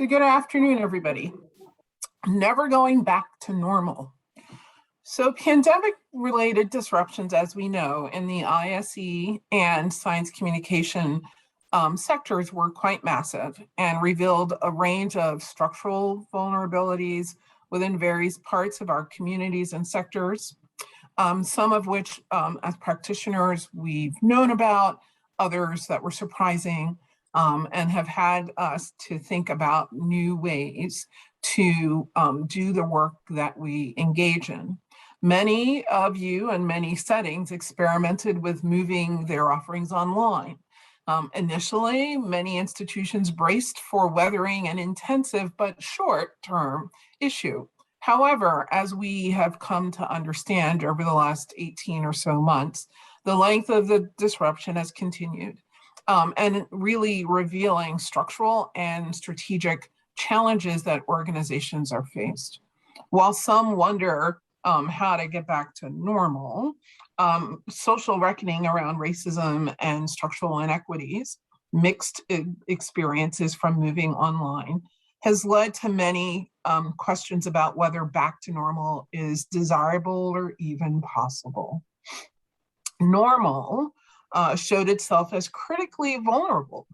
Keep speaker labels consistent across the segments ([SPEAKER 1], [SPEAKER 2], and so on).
[SPEAKER 1] So good afternoon, everybody. Never going back to normal. So pandemic-related disruptions, as we know, in the ISE and science communication sectors were quite massive and revealed a range of structural vulnerabilities within various parts of our communities and sectors, some of which, as practitioners, we've known about, others that were surprising, and have had us to think about new ways to do the work that we engage in. Many of you in many settings experimented with moving their offerings online. Initially, many institutions braced for weathering an intensive but short-term issue. However, as we have come to understand over the last 18 or so months, the length of the disruption has continued, and really revealing structural and strategic challenges that organizations are faced. While some wonder how to get back to normal, social reckoning around racism and structural inequities, mixed experiences from moving online, has led to many questions about whether back to normal is desirable or even possible. Normal showed itself as critically vulnerable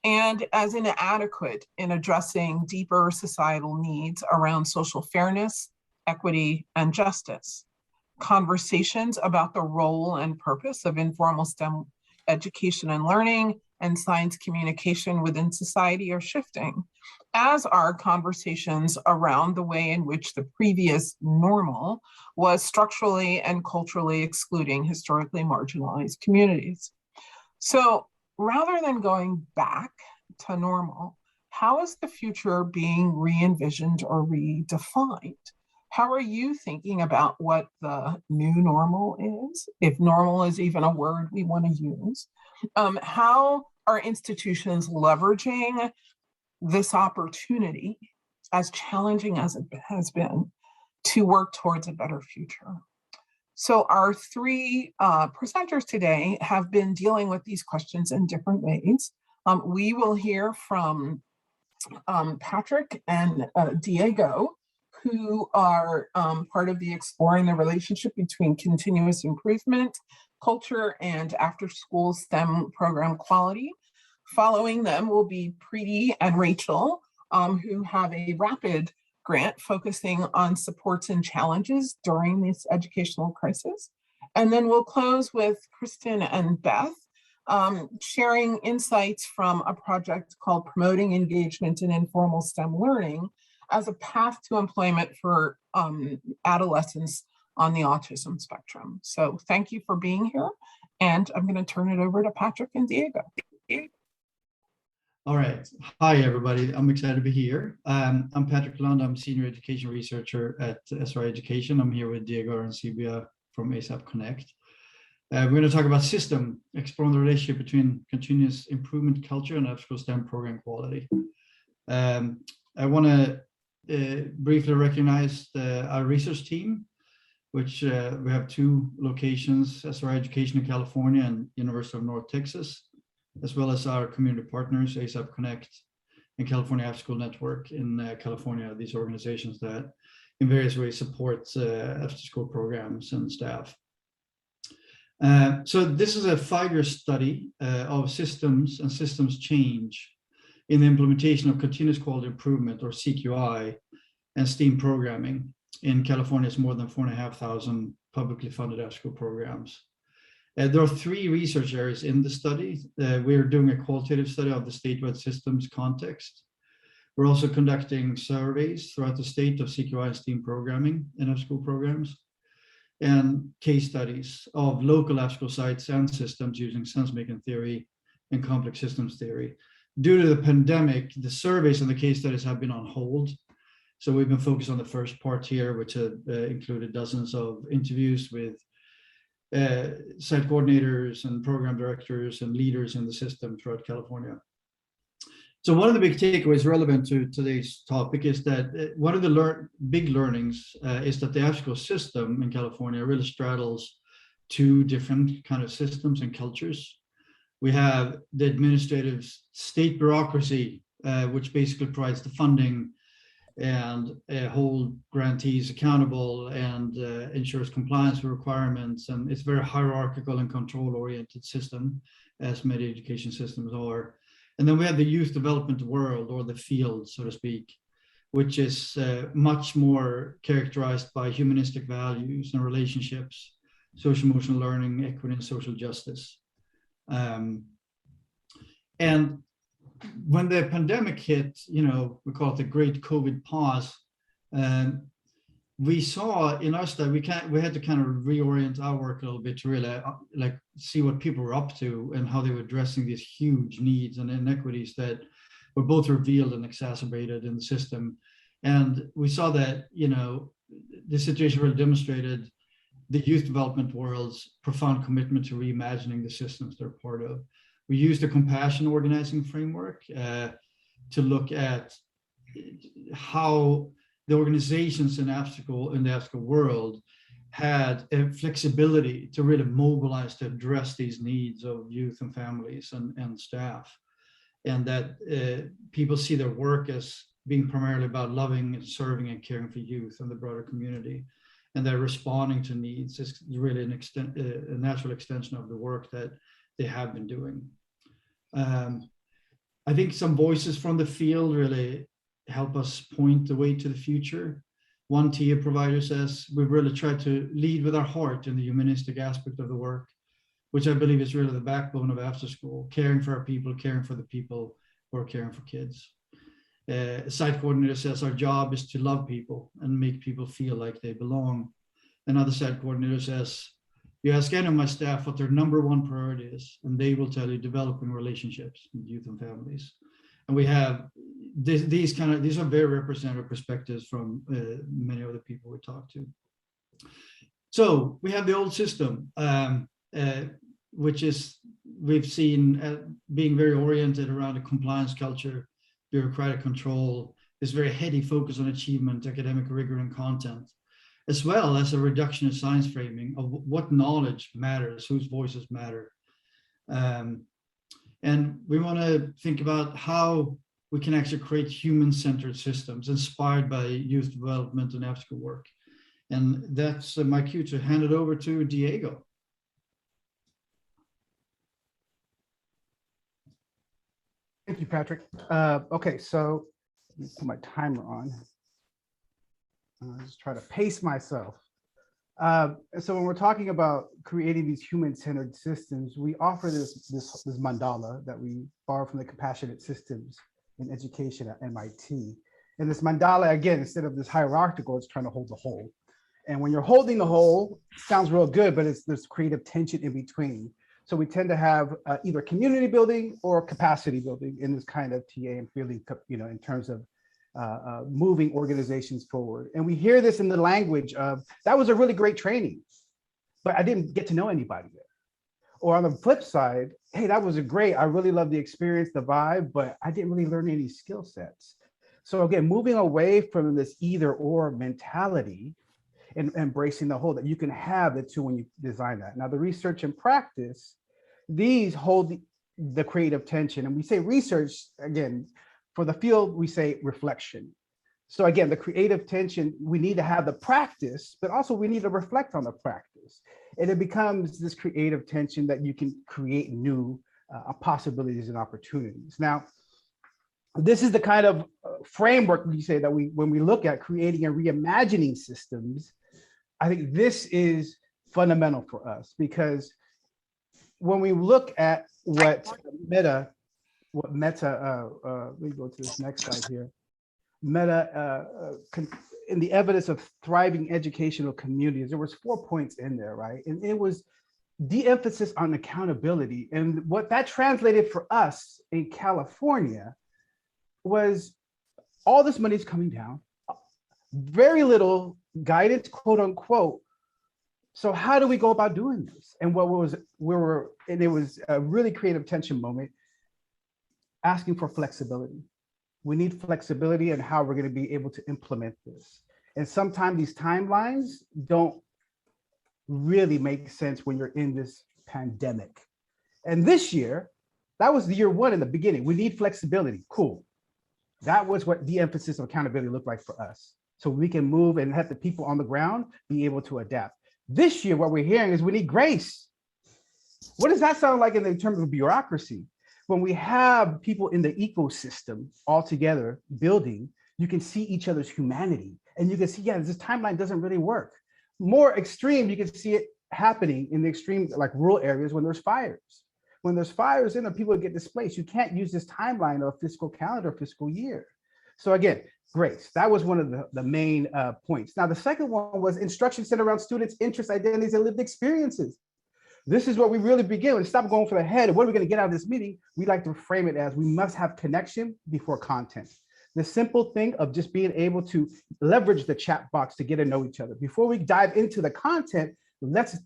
[SPEAKER 1] and as inadequate in addressing deeper societal needs around social fairness, equity, and justice. Conversations about the role and purpose of informal STEM education and learning and science communication within society are shifting, as are conversations around the way in which the previous normal was structurally and culturally excluding historically marginalized communities. So rather than going back to normal, how is the future being re-envisioned or redefined? How are you thinking about what the new normal is, if normal is even a word we want to use? How are institutions leveraging this opportunity, as challenging as it has been, to work towards a better future? So our three presenters today have been dealing with these questions in different ways. We will hear from Patrick and Diego, who are part of the Exploring the Relationship Between Continuous Improvement, Culture, and After-School STEM Program Quality. Following them will be Preeti and Rachel, who have a RAPID grant focusing on supports and challenges during this educational crisis. And then we'll close with Kristen and Beth, sharing insights from a project called Promoting Engagement in Informal STEM Learning as a path to employment for adolescents on the autism spectrum. So thank you for being here. And I'm going to turn it over to Patrick and Diego.
[SPEAKER 2] All right. Hi, everybody. I'm excited to be here. I'm Patrick Lund. I'm Senior Education Researcher at SRI Education. I'm here with Diego Arancibia from ASAP Connect. We're going to talk about system, exploring the relationship between continuous improvement culture and after-school STEM program quality. I want to briefly recognize our research team, which we have two locations, SRI Education in California and University of North Texas, as well as our community partners, ASAP Connect and California After School Network in California, these organizations that in various ways support after school programs and staff. So this is a 5-year study of systems and systems change in the implementation of continuous quality improvement, or CQI, and STEAM programming in California's more than 4,500 publicly funded after school programs. There are 3 research areas in the study. We're doing a qualitative study of the statewide systems context. We're also conducting surveys throughout the state of CQI and STEAM programming in after-school programs, and case studies of local after-school sites and systems using sense-making theory and complex systems theory. Due to the pandemic, the surveys and the case studies have been on hold. So we've been focused on the first part here, which included dozens of interviews with site coordinators and program directors and leaders in the system throughout California. So one of the big takeaways relevant to today's topic is that one of the big learnings is that the after-school system in California really straddles 2 different kind of systems and cultures. We have the administrative state bureaucracy which basically provides the funding and hold grantees accountable and ensures compliance with requirements. And it's very hierarchical and control-oriented system, as many education systems are. And then we have the youth development world, or the field, so to speak, which is much more characterized by humanistic values and relationships, social emotional learning, equity, and social justice. And when the pandemic hit, we call it the great COVID pause, we saw in our study, we had to kind of reorient our work a little bit to really see what people were up to and how they were addressing these huge needs and inequities that were both revealed and exacerbated in the system. And we saw that, the situation really demonstrated the youth development world's profound commitment to reimagining the systems they're part of. We used the compassion organizing framework to look at how the organizations in the obstacle world had a flexibility to really mobilize to address these needs of youth and families and staff. And that people see their work as being primarily about loving and serving and caring for youth and the broader community. And they're responding to needs is really a natural extension of the work that they have been doing. I think some voices from the field really help us point the way to the future. One TIA provider says, we've really tried to lead with our heart in the humanistic aspect of the work, which I believe is really the backbone of after school, caring for our people, caring for the people who are caring for kids. A site coordinator says our job is to love people and make people feel like they belong. Another site coordinator says, you ask any of my staff what their number one priority is, and they will tell you developing relationships with youth and families. And we have these are very representative perspectives from many of the people we talk to. So we have the old system, which is we've seen being very oriented around a compliance culture, bureaucratic control, this very heady focus on achievement, academic rigor, and content, as well as a reduction in science framing of what knowledge matters, whose voices matter. And we want to think about how we can actually create human-centered systems inspired by youth development and after-school work. And that's my cue to hand it over to Diego.
[SPEAKER 3] Thank you, Patrick. Okay, so let me put my timer on. Just try to pace myself. So when we're talking about creating these human-centered systems, we offer this mandala that we borrow from the Compassionate Systems in Education at MIT. And this mandala, again, instead of this hierarchical, it's trying to hold the whole. And when you're holding the whole, it sounds real good, but there's creative tension in between. So we tend to have either community building or capacity building in this kind of TA and feeling, in terms of moving organizations forward. And we hear this in the language of, that was a really great training, but I didn't get to know anybody there. Or on the flip side, hey, that was I really loved the experience, the vibe, but I didn't really learn any skill sets. So again, moving away from this either or mentality and embracing the whole, that you can have the two when you design that. Now the research and practice, these hold the creative tension. And we say research, again, for the field, we say reflection. So again, the creative tension, we need to have the practice, but also we need to reflect on the practice. And it becomes this creative tension that you can create new possibilities and opportunities. Now, this is the kind of framework we say that when we look at creating and reimagining systems, I think this is fundamental for us, because when we look at what Meta, let me go to this next slide here. Meta, in the evidence of thriving educational communities, there was 4 points in there, right? And it was de-emphasis on accountability. And what that translated for us in California was all this money is coming down, very little guidance, quote unquote. So how do we go about doing this? And it was a really creative tension moment, asking for flexibility. We need flexibility in how we're going to be able to implement this. And sometimes these timelines don't really make sense when you're in this pandemic. And this year, that was the year one in the beginning. We need flexibility. Cool. That was what the emphasis of accountability looked like for us. So we can move and have the people on the ground be able to adapt. This year, what we're hearing is we need grace. What does that sound like in terms of bureaucracy? When we have people in the ecosystem all together building, you can see each other's humanity. And you can see, yeah, this timeline doesn't really work. More extreme, you can see it happening in the extreme, like rural areas when there's fires. When there's fires, people get displaced. You can't use this timeline of fiscal calendar, fiscal year. So again, grace. That was one of the main points. Now, the second one was instruction centered around students' interests, identities, and lived experiences. This is what we really begin with. Stop going for the head. What are we going to get out of this meeting? We like to frame it as we must have connection before content. The simple thing of just being able to leverage the chat box to get to know each other. Before we dive into the content, let's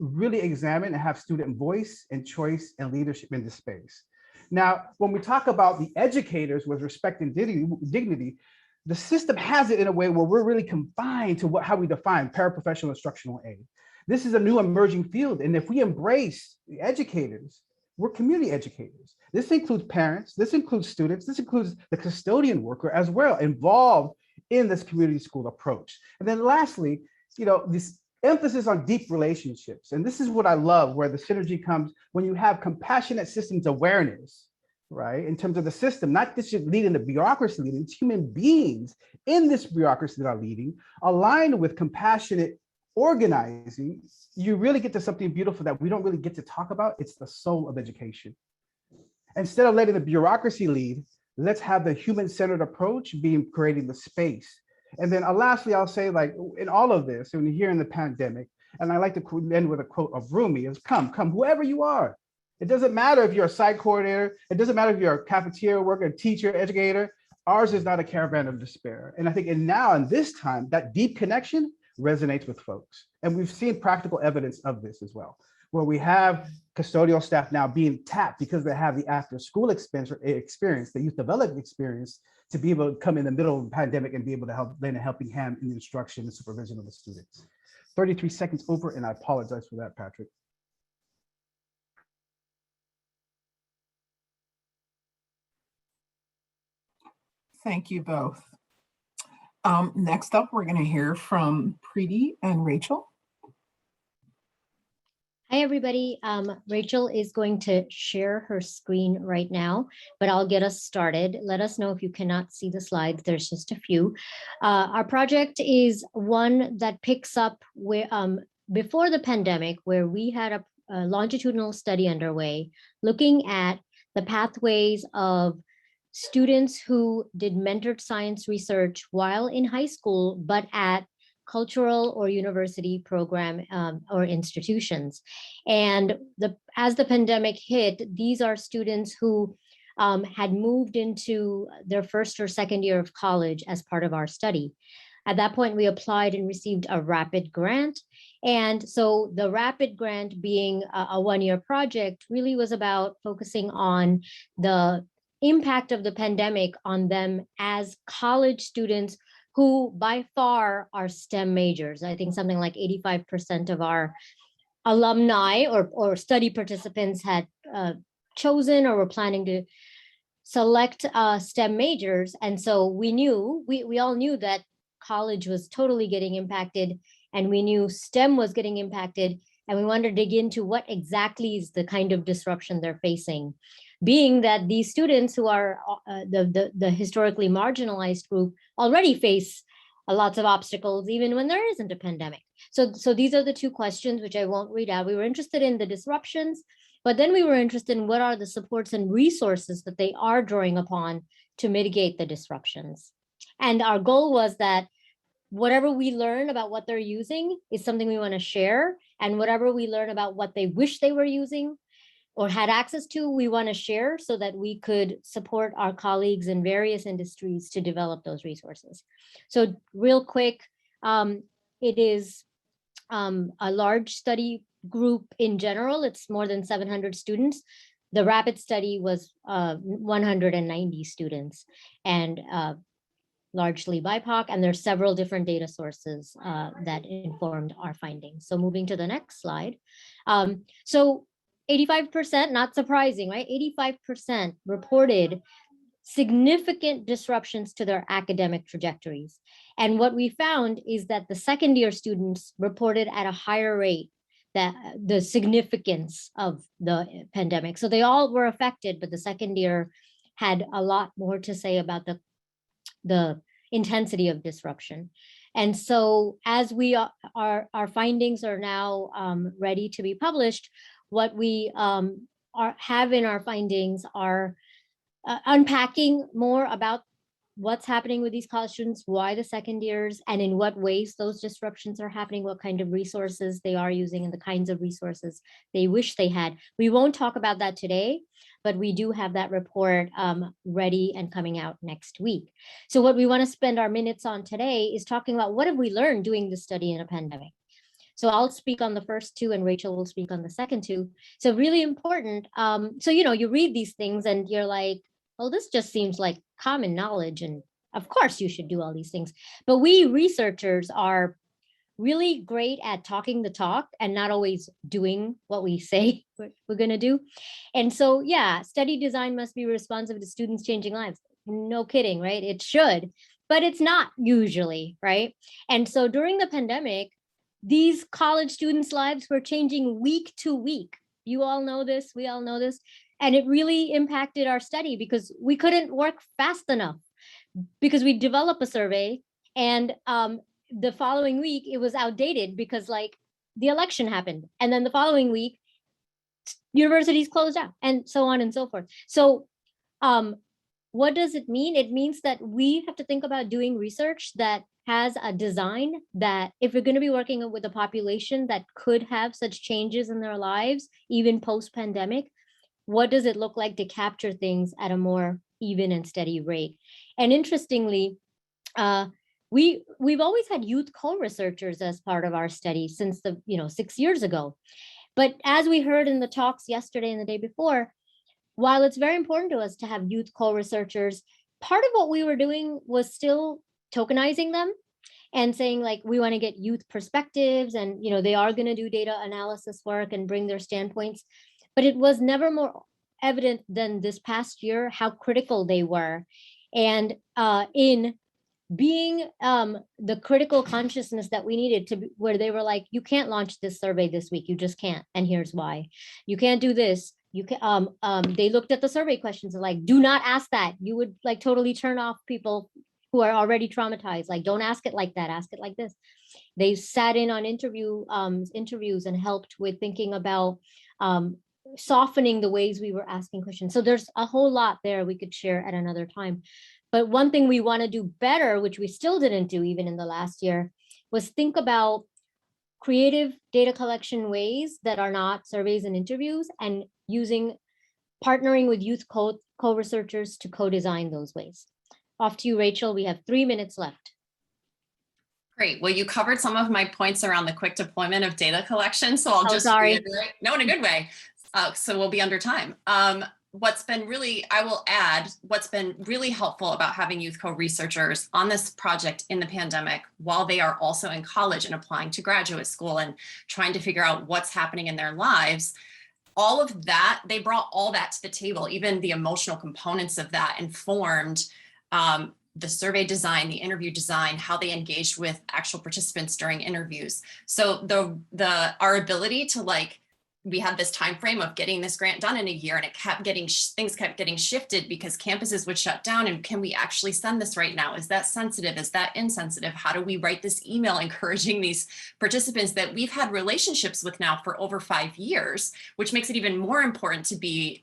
[SPEAKER 3] really examine and have student voice and choice and leadership in this space. Now, when we talk about the educators with respect and dignity, the system has it in a way where we're really confined to how we define paraprofessional instructional aid. This is a new emerging field. And if we embrace the educators, we're community educators. This includes parents, this includes students, this includes the custodian worker as well, involved in this community school approach. And then lastly, this emphasis on deep relationships. And this is what I love, where the synergy comes when you have compassionate systems awareness, right? In terms of the system, not just leading the bureaucracy leading, it's human beings in this bureaucracy that are leading, aligned with compassionate organizing, you really get to something beautiful that we don't really get to talk about. It's the soul of education. Instead of letting the bureaucracy lead, let's have the human-centered approach being creating the space. And then lastly, I'll say, like, in all of this, when you're here in the pandemic, and I like to end with a quote of Rumi, is come, whoever you are. It doesn't matter if you're a site coordinator. It doesn't matter if you're a cafeteria worker, teacher, educator. Ours is not a caravan of despair. And I think in this time, that deep connection resonates with folks. And we've seen practical evidence of this as well, where we have custodial staff now being tapped because they have the after school experience, the youth development experience, to be able to come in the middle of the pandemic and be able to lend a helping hand in the instruction and supervision of the students. 33 seconds over, and I apologize for that, Patrick.
[SPEAKER 1] Thank you both. Next up, we're going to hear from Preeti and Rachel.
[SPEAKER 4] Hi, everybody. Rachel is going to share her screen right now, but I'll get us started. Let us know if you cannot see the slides. There's just a few. Our project is one that picks up where before the pandemic, where we had a longitudinal study underway, looking at the pathways of students who did mentored science research while in high school, but at cultural or university program or institutions. And as the pandemic hit, these are students who had moved into their first or second year of college as part of our study. At that point, we applied and received a RAPID grant. And so the RAPID grant, being a one-year project, really was about focusing on the impact of the pandemic on them as college students who by far are STEM majors. I think something like 85% of our alumni or study participants had chosen or were planning to select STEM majors. And so we all knew that college was totally getting impacted, and we knew STEM was getting impacted, and we wanted to dig into what exactly is the kind of disruption they're facing, being that these students who are the historically marginalized group already face lots of obstacles, even when there isn't a pandemic. So these are the two questions, which I won't read out. We were interested in the disruptions, but then we were interested in what are the supports and resources that they are drawing upon to mitigate the disruptions. And our goal was that whatever we learn about what they're using is something we want to share, and whatever we learn about what they wish they were using or had access to, we want to share so that we could support our colleagues in various industries to develop those resources. So real quick, it is a large study group in general. It's more than 700 students. The RAPID study was 190 students, and largely BIPOC, and there's several different data sources that informed our findings. So moving to the next slide. So 85%, not surprising, right? 85% reported significant disruptions to their academic trajectories. And what we found is that the second year students reported at a higher rate that the significance of the pandemic. So they all were affected, but the second year had a lot more to say about the intensity of disruption. And so as we our findings are now ready to be published, what we have in our findings are unpacking more about what's happening with these college students, why the second years, and in what ways those disruptions are happening, what kind of resources they are using, and the kinds of resources they wish they had. We won't talk about that today, but we do have that report ready and coming out next week. So what we want to spend our minutes on today is talking about what have we learned doing this study in a pandemic. So I'll speak on the first two and Rachel will speak on the second two. So really important. So, you read these things and you're like, well, this just seems like common knowledge. And of course you should do all these things. But we researchers are really great at talking the talk and not always doing what we say we're going to do. And so, yeah, study design must be responsive to students changing lives. No kidding, right? It should, but it's not usually, right? And so during the pandemic, these college students' lives were changing week to week. You all know this, we all know this. And it really impacted our study because we couldn't work fast enough because we developed a survey and the following week it was outdated because the election happened. And then the following week, universities closed down and so on and so forth. So what does it mean? It means that we have to think about doing research that has a design that if we're going to be working with a population that could have such changes in their lives, even post-pandemic, what does it look like to capture things at a more even and steady rate? And interestingly, we've always had youth co-researchers as part of our study since 6 years ago. But as we heard in the talks yesterday and the day before, while it's very important to us to have youth co-researchers, part of what we were doing was still tokenizing them and saying we want to get youth perspectives and they are going to do data analysis work and bring their standpoints. But it was never more evident than this past year how critical they were. And in being the critical consciousness that we needed to, where they were like, you can't launch this survey this week, you just can't. And here's why. You can't do this. You can, they looked at the survey questions and do not ask that. You would totally turn off people who are already traumatized. Don't ask it like that, ask it like this. They sat in on interviews and helped with thinking about softening the ways we were asking questions. So there's a whole lot there we could share at another time. But one thing we want to do better, which we still didn't do even in the last year, was think about creative data collection ways that are not surveys and interviews, and partnering with youth co-researchers to co-design those ways. Off to you, Rachel. We have 3 minutes left.
[SPEAKER 5] Great. Well, you covered some of my points around the quick deployment of data collection. So I'll just reiterate. No, in a good way. So we'll be under time. What's been really helpful about having youth co-researchers on this project in the pandemic while they are also in college and applying to graduate school and trying to figure out what's happening in their lives, all of that, they brought all that to the table. Even the emotional components of that informed the survey design, the interview design, how they engaged with actual participants during interviews. So our ability to we had this time frame of getting this grant done in a year, and things kept getting shifted because campuses would shut down. And can we actually send this right now? Is that sensitive? Is that insensitive? How do we write this email encouraging these participants that we've had relationships with now for over 5 years, which makes it even more important to be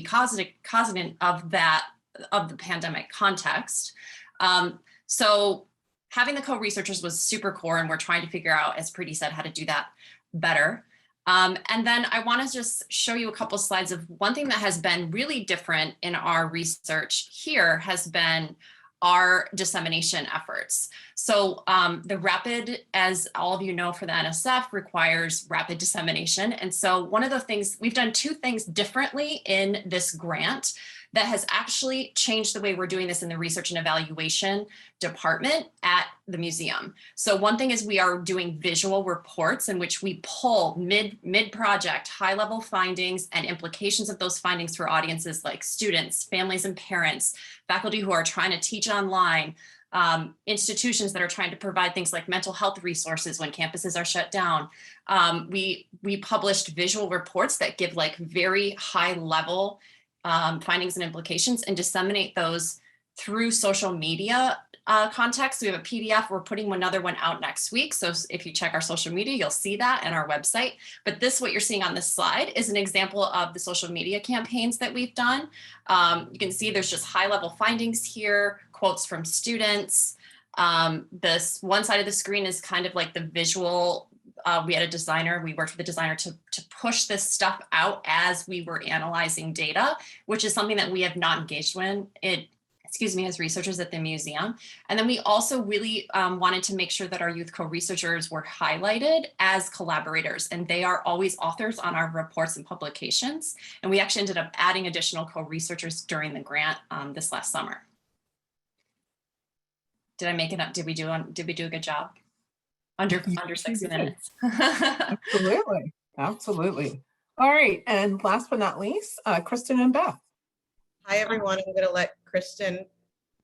[SPEAKER 5] cognizant of the pandemic context. So having the co-researchers was super core, and we're trying to figure out, as Preeti said, how to do that better. And then I want to just show you a couple slides of one thing that has been really different in our research here has been our dissemination efforts. So the rapid, as all of you know, for the NSF requires rapid dissemination. And so one of the things, we've done 2 things differently in this grant that has actually changed the way we're doing this in the research and evaluation department at the museum. So one thing is we are doing visual reports in which we pull mid-project high-level findings and implications of those findings for audiences like students, families and parents, faculty who are trying to teach online, institutions that are trying to provide things like mental health resources when campuses are shut down. We published visual reports that give like very high-level findings and implications and disseminate those through social media context. We have a PDF. We're putting another one out next week. So if you check our social media, you'll see that in our website. But this, what you're seeing on this slide, is an example of the social media campaigns that we've done. You can see there's just high-level findings here, quotes from students. This one side of the screen is kind of like the visual. We had a designer, we worked with a designer to push this stuff out as we were analyzing data, which is something that we have not engaged in, as researchers at the museum. And then we also really wanted to make sure that our youth co-researchers were highlighted as collaborators, and they are always authors on our reports and publications. And we actually ended up adding additional co-researchers during the grant this last summer. Did I make it up? Did we do a good job? Under 6 minutes.
[SPEAKER 1] Absolutely. Absolutely. All right. And last but not least, Kristen and Beth.
[SPEAKER 6] Hi, everyone. I'm going to let Kristen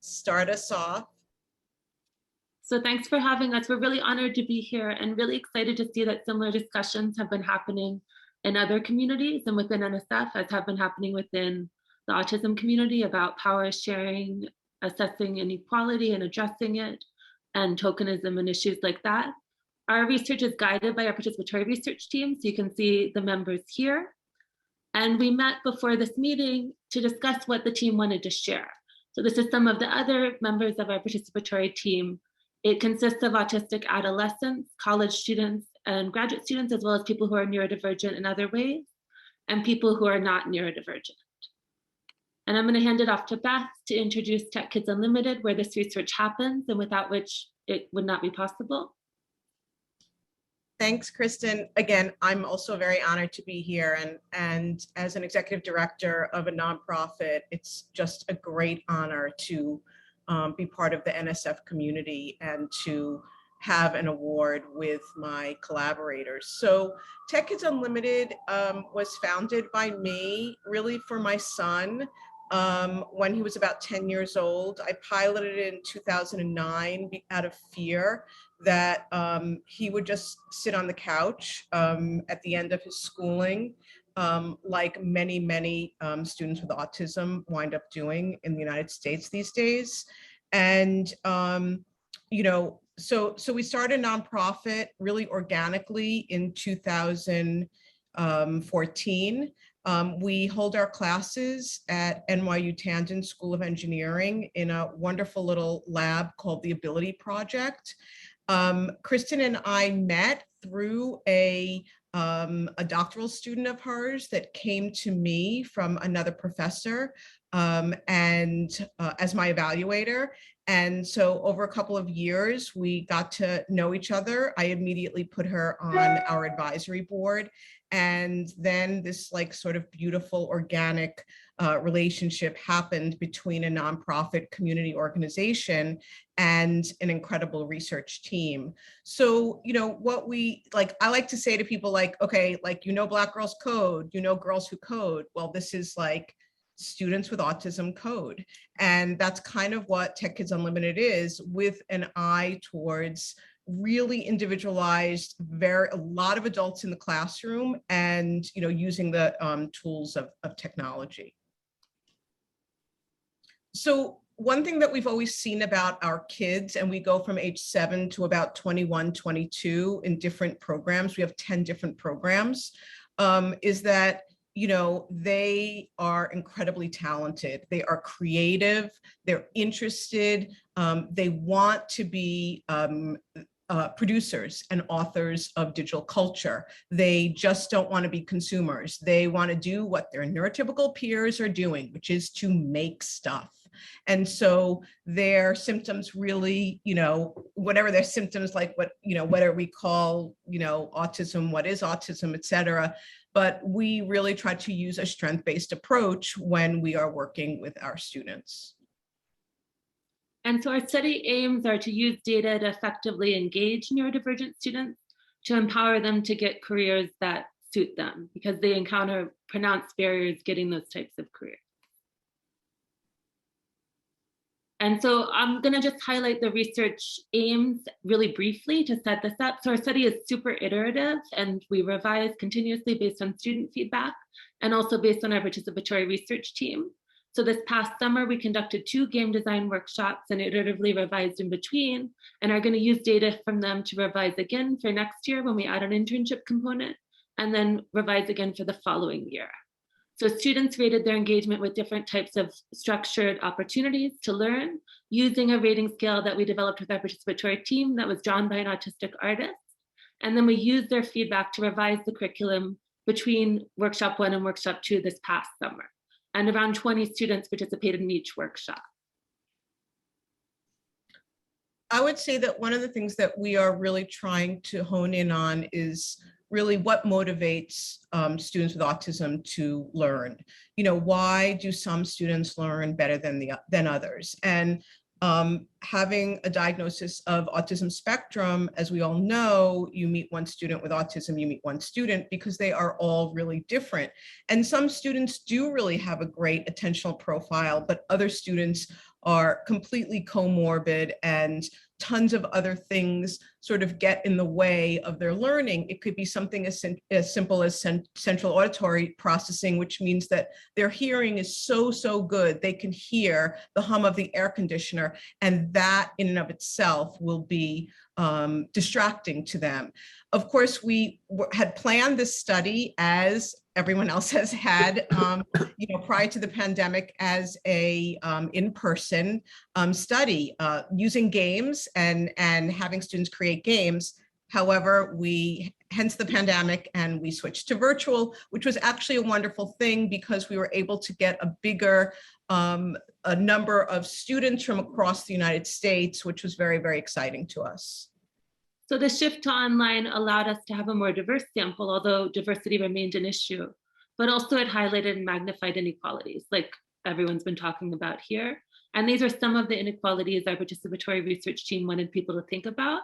[SPEAKER 6] start us off.
[SPEAKER 7] So thanks for having us. We're really honored to be here and really excited to see that similar discussions have been happening in other communities and within NSF, as have been happening within the autism community, about power sharing, assessing inequality and addressing it, and tokenism and issues like that. Our research is guided by our participatory research team, so you can see the members here. And we met before this meeting to discuss what the team wanted to share. So this is some of the other members of our participatory team. It consists of autistic adolescents, college students, and graduate students, as well as people who are neurodivergent in other ways, and people who are not neurodivergent. And I'm going to hand it off to Beth to introduce Tech Kids Unlimited, where this research happens and without which it would not be possible.
[SPEAKER 6] Thanks, Kristen. Again, I'm also very honored to be here. And as an executive director of a nonprofit, it's just a great honor to be part of the NSF community and to have an award with my collaborators. So Tech Kids Unlimited was founded by me, really for my son. When he was about 10 years old. I piloted it in 2009 out of fear that he would just sit on the couch at the end of his schooling, like many students with autism wind up doing in the United States these days. And, you know, so we started a nonprofit really organically in 2014. We hold our classes at NYU Tandon School of Engineering in a wonderful little lab called the Ability Project. Kristen and I met through a doctoral student of hers that came to me from another professor and as my evaluator. And so over a couple of years, we got to know each other. I immediately put her on our advisory board. And then this like sort of beautiful organic relationship happened between a nonprofit community organization and an incredible research team. So, you know, what we like, I like to say to people like, okay, like, you know, Black Girls Code, you know, Girls Who Code. Well, this is like Students with Autism Code. And that's kind of what Tech Kids Unlimited is, with an eye towards really individualized, a lot of adults in the classroom, and, you know, using the tools of technology. So one thing that we've always seen about our kids, and we go from age 7 to about 21, 22 in different programs, we have 10 different programs, is that, you know, they are incredibly talented. They are creative, they're interested, they want to be producers and authors of digital culture. They just don't want to be consumers. They want to do what their neurotypical peers are doing, which is to make stuff. And so their symptoms really, you know, whatever their symptoms, like what, you know, whatever we call, you know, autism, what is autism, et cetera. But we really try to use a strength-based approach when we are working with our students.
[SPEAKER 7] And so our study aims are to use data to effectively engage neurodivergent students to empower them to get careers that suit them because they encounter pronounced barriers getting those types of careers. And so I'm going to just highlight the research aims really briefly to set this up. So our study is super iterative and we revise continuously based on student feedback and also based on our participatory research team. So this past summer, we conducted 2 game design workshops and iteratively revised in between and are going to use data from them to revise again for next year when we add an internship component and then revise again for the following year. So students rated their engagement with different types of structured opportunities to learn using a rating scale that we developed with our participatory team that was drawn by an autistic artist. And then we used their feedback to revise the curriculum between workshop 1 and workshop 2 this past summer. And around 20 students participated in each workshop.
[SPEAKER 6] I would say that one of the things that we are really trying to hone in on is really what motivates students with autism to learn. You know, why do some students learn better than others? And having a diagnosis of autism spectrum, as we all know, you meet one student with autism, you meet one student because they are all really different. And some students do really have a great attentional profile, but other students are completely comorbid and tons of other things sort of get in the way of their learning. It could be something as simple as central auditory processing, which means that their hearing is so good, they can hear the hum of the air conditioner, and that in and of itself will be distracting to them. Of course, we had planned this study, as everyone else has had, you know, prior to the pandemic, as a in-person study using games and having students create games. However, hence the pandemic, and we switched to virtual, which was actually a wonderful thing because we were able to get a bigger a number of students from across the United States, which was very, very exciting to us.
[SPEAKER 7] So the shift to online allowed us to have a more diverse sample, although diversity remained an issue, but also it highlighted and magnified inequalities like everyone's been talking about here. And these are some of the inequalities our participatory research team wanted people to think about,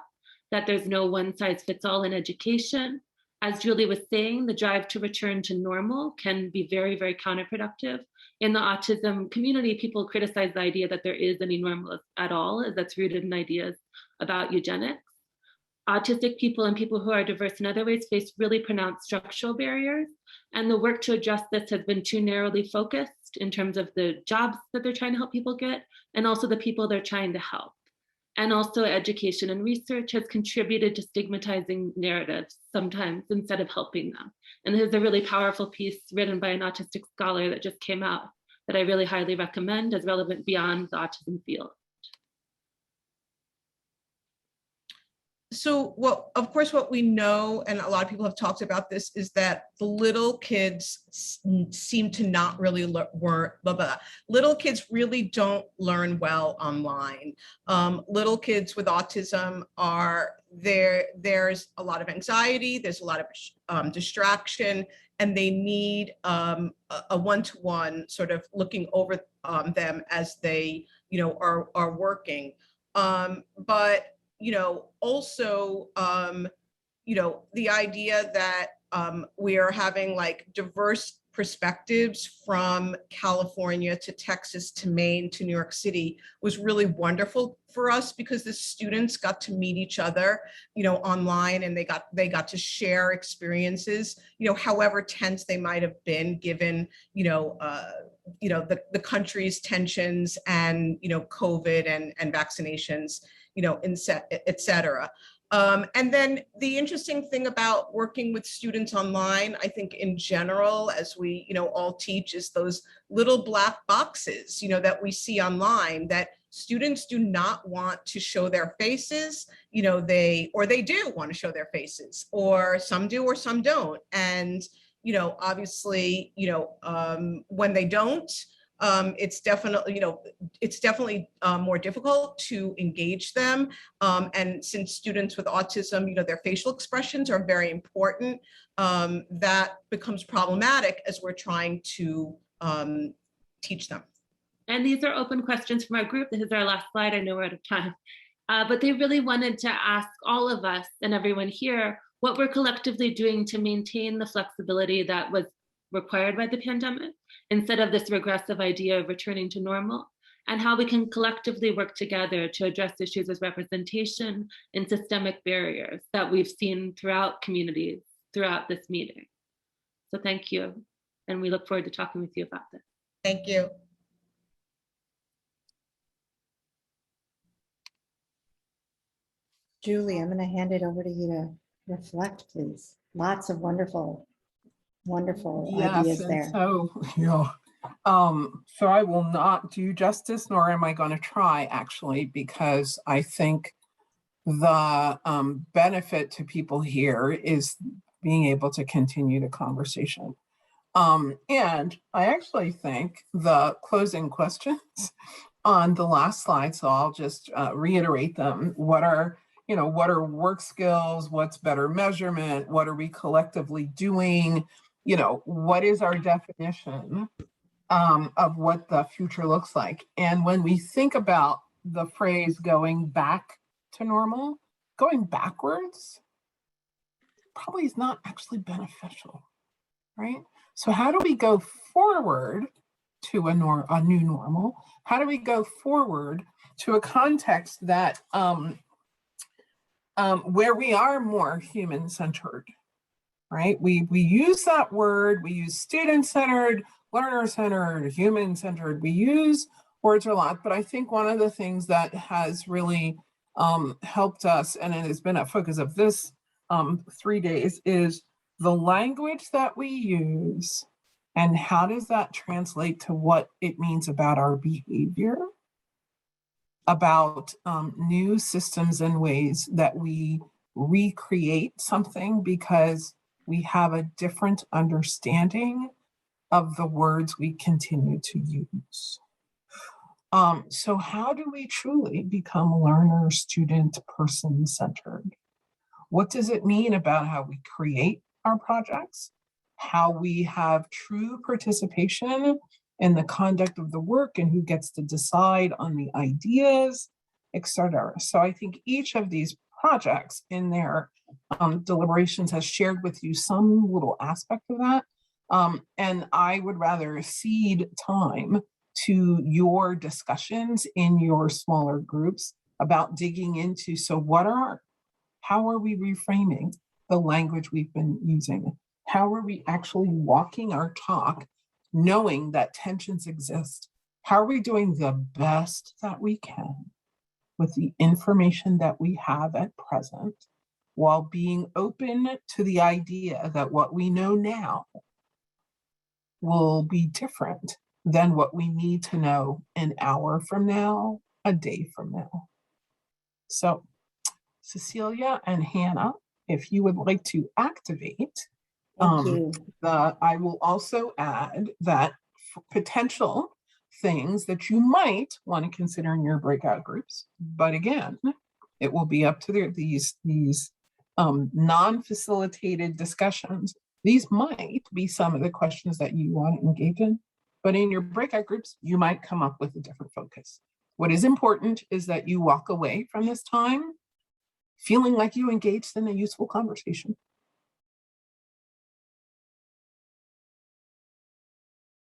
[SPEAKER 7] that there's no one size fits all in education. As Julie was saying, the drive to return to normal can be very, very counterproductive. In the autism community, people criticize the idea that there is any normal at all, as that's rooted in ideas about eugenics. Autistic people and people who are diverse in other ways face really pronounced structural barriers. And the work to address this has been too narrowly focused in terms of the jobs that they're trying to help people get, and also the people they're trying to help. And also education and research has contributed to stigmatizing narratives sometimes instead of helping them. And there's a really powerful piece written by an autistic scholar that just came out that I really highly recommend as relevant beyond the autism field.
[SPEAKER 6] So of course, what we know, and a lot of people have talked about this, is that the little kids seem to not really little kids really don't learn well online. Little kids with autism there's a lot of anxiety, there's a lot of distraction, and they need a one-to-one sort of looking over them as they, you know, are working. But you know, also, you know, the idea that we are having like diverse perspectives from California to Texas to Maine to New York City was really wonderful for us because the students got to meet each other, you know, online, and they got to share experiences, you know, however tense they might have been given, you know, the country's tensions and, you know, COVID and vaccinations, you know, et cetera. And then the interesting thing about working with students online, I think in general, as we, you know, all teach, is those little black boxes, you know, that we see online that students do not want to show their faces, you know, they do want to show their faces, or some do or some don't. And, you know, obviously, you know, when they don't, it's definitely, you know, more difficult to engage them. And since students with autism, you know, their facial expressions are very important, that becomes problematic as we're trying to teach them.
[SPEAKER 7] And these are open questions from our group. This is our last slide. I know we're out of time. But they really wanted to ask all of us and everyone here what we're collectively doing to maintain the flexibility that was required by the pandemic instead of this regressive idea of returning to normal, and how we can collectively work together to address issues as representation and systemic barriers that we've seen throughout communities throughout this meeting. So thank you. And we look forward to talking with you about this.
[SPEAKER 6] Thank you.
[SPEAKER 8] Julie, I'm going to hand it over to you to reflect, please. Lots of wonderful ideas
[SPEAKER 1] and
[SPEAKER 8] there.
[SPEAKER 1] So, so I will not do justice, nor am I going to try, actually, because I think the benefit to people here is being able to continue the conversation. And I actually think the closing questions on the last slide, so I'll just reiterate them. What are work skills? What's better measurement? What are we collectively doing? What is our definition of what the future looks like? And when we think about the phrase going back to normal, going backwards probably is not actually beneficial, right? So how do we go forward to a new normal? How do we go forward to a context that where we are more human-centered, right? We use that word, we use student-centered, learner-centered, human-centered. We use words a lot, but I think one of the things that has really helped us, and it has been a focus of this 3 days, is the language that we use and how does that translate to what it means about our behavior, about new systems and ways that we recreate something because we have a different understanding of the words we continue to use. So how do we truly become learner, student, person-centered? What does it mean about how we create our projects, how we have true participation in the conduct of the work and who gets to decide on the ideas, etc. So I think each of these projects in their deliberations has shared with you some little aspect of that. And I would rather cede time to your discussions in your smaller groups about digging into, so how are we reframing the language we've been using? How are we actually walking our talk knowing that tensions exist? How are we doing the best that we can with the information that we have at present, while being open to the idea that what we know now will be different than what we need to know an hour from now, a day from now? So, Cecilia and Hannah, if you would like to activate,
[SPEAKER 8] Thank you.
[SPEAKER 1] I will also add that potential things that you might want to consider in your breakout groups, but again, it will be up to these non-facilitated discussions. These might be some of the questions that you want to engage in, but in your breakout groups, you might come up with a different focus. What is important is that you walk away from this time feeling like you engaged in a useful conversation.